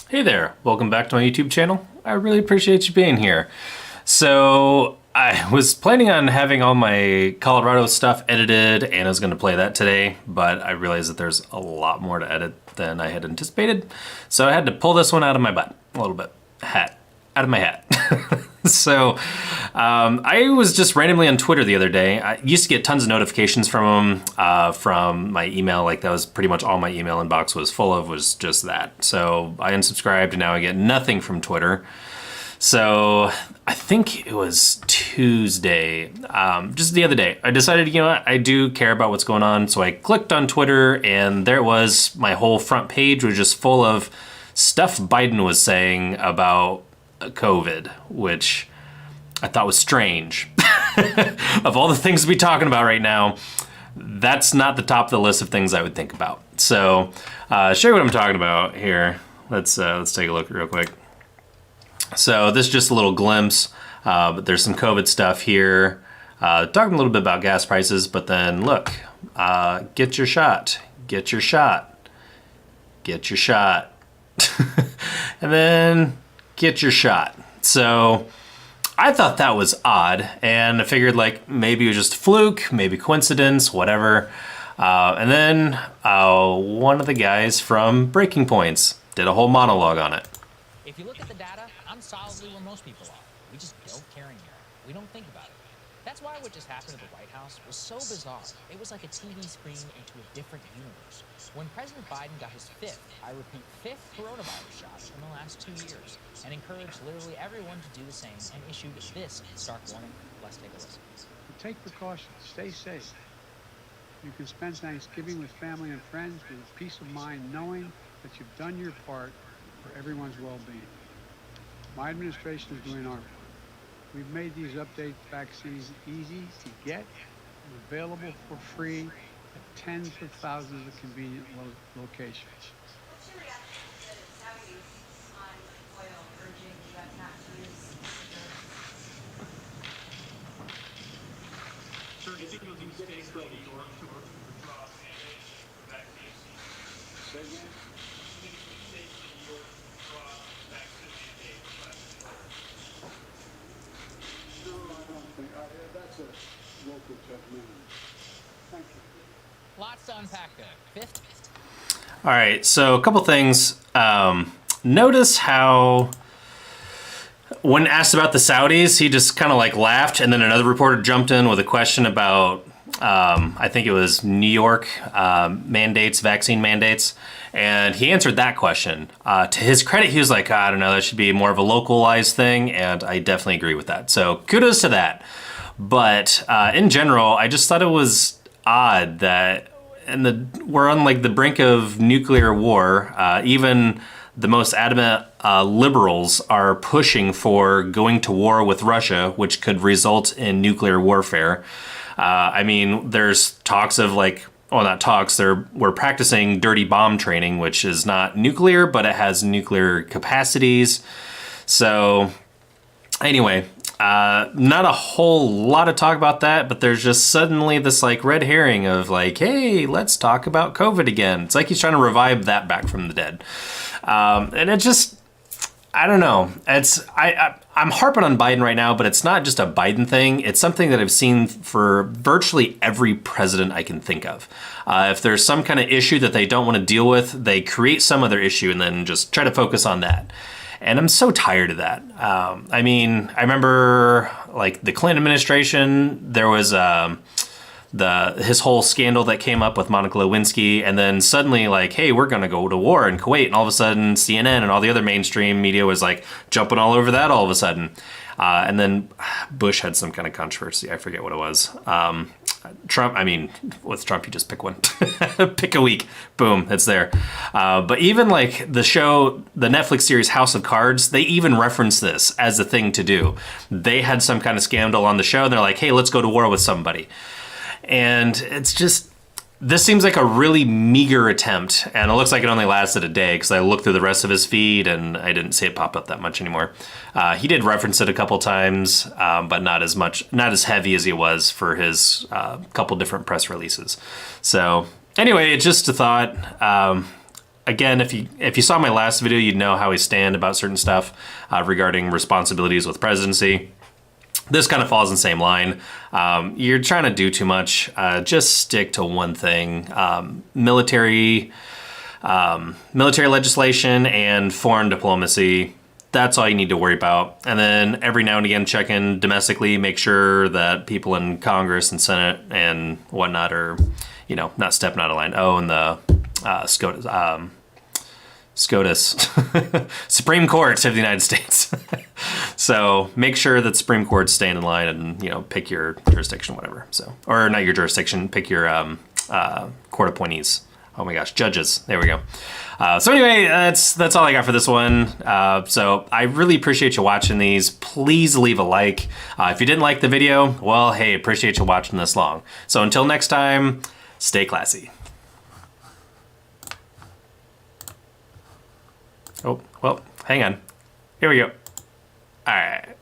Hey there, welcome back to my YouTube channel. I really appreciate you being here. So I was planning on having all my Colorado stuff edited and I was gonna play that today, but I realized that there's a lot more to edit than I had anticipated. So I had to pull this one out of my butt, a little bit, out of my hat. So I was just randomly on Twitter the other day. I used to get tons of notifications from them, from my email. Like that was pretty much all my email inbox was full of, was just that. So I unsubscribed and now I get nothing from Twitter. So I think it was Tuesday, just the other day, I decided, you know what, I do care about what's going on. So I clicked on Twitter and there it was. My whole front page was just full of stuff Biden was saying about COVID, which I thought was strange. Of all the things to be talking about right now, that's not the top of the list of things I would think about. So show you what I'm talking about here. Let's take a look real quick. So this is just a little glimpse, but there's some COVID stuff here. Talking a little bit about gas prices, but then look, get your shot, get your shot, get your shot, and then get your shot. So I thought that was odd, and I figured like maybe it was just a fluke, maybe coincidence, whatever. And then one of the guys from Breaking Points did a whole monologue on it. If you look at the data, I'm solidly where most people are. We just don't care anymore. We don't think about it. That's why what just happened at the White House was so bizarre. It was like a TV screen into a different universe. When President Biden got his fifth coronavirus shot in the last 2 years, and encouraged literally everyone to do the same, and issued this stark warning. Let's take a listen. Take precautions. Stay safe. You can spend Thanksgiving with family and friends with peace of mind, knowing that you've done your part for everyone's well-being. My administration is doing our part. We've made these update vaccines easy to get and available for free at tens of thousands of convenient locations. What's your reaction to Saudi's on oil urging the U.S. not to use Sir, do you think you'll do states like New York to withdraw mandates for vaccines? Say again? No, I don't think. That's a local judgment. Thank you. Lots to unpack there. Fifth. All right, so a couple things. Notice how when asked about the Saudis, he just kind of like laughed, and then another reporter jumped in with a question about, I think it was New York mandates, vaccine mandates, and he answered that question. To his credit, he was like, I don't know, that should be more of a localized thing, and I definitely agree with that. So kudos to that. But in general, I just thought it was odd that we're on like the brink of nuclear war. Even the most adamant liberals are pushing for going to war with Russia, which could result in nuclear warfare. I mean, there's talks of like, well, not talks, we're practicing dirty bomb training, which is not nuclear, but it has nuclear capacities. So anyway, not a whole lot of talk about that, but there's just suddenly this like red herring of like, hey, let's talk about COVID again. It's like he's trying to revive that back from the dead. And it just, I don't know. I'm harping on Biden right now, but it's not just a Biden thing. It's something that I've seen for virtually every president I can think of. If there's some kind of issue that they don't want to deal with, they create some other issue and then just try to focus on that. And I'm so tired of that. I mean, I remember like the Clinton administration, there was his whole scandal that came up with Monica Lewinsky, and then suddenly like, hey, we're gonna go to war in Kuwait, and all of a sudden CNN and all the other mainstream media was like jumping all over that all of a sudden. And then Bush had some kind of controversy, I forget what it was. Trump, I mean, with Trump, you just pick one. Pick a week, boom, it's there. But even like the Netflix series House of Cards, they even reference this as a thing to do. They had some kind of scandal on the show, and they're like, hey, let's go to war with somebody. And it's just, this seems like a really meager attempt, and it looks like it only lasted a day because I looked through the rest of his feed and I didn't see it pop up that much anymore. He did reference it a couple times, but not as much, not as heavy as he was for his couple different press releases. So anyway, it's just a thought. again, if you saw my last video, you'd know how I stand about certain stuff regarding responsibilities with presidency. This kind of falls in the same line. You're trying to do too much. Just stick to one thing. Military legislation and foreign diplomacy. That's all you need to worry about. And then every now and again, check in domestically, make sure that people in Congress and Senate and whatnot are, not stepping out of line. Oh, and the SCOTUS, Supreme Court of the United States. So make sure that Supreme Court's staying in line and, pick your jurisdiction, whatever. So, or not your jurisdiction, pick your court appointees. Oh my gosh, judges. There we go. So anyway, that's all I got for this one. So I really appreciate you watching these. Please leave a like. If you didn't like the video, well, hey, appreciate you watching this long. So until next time, stay classy. Oh, well, hang on. Here we go. All right.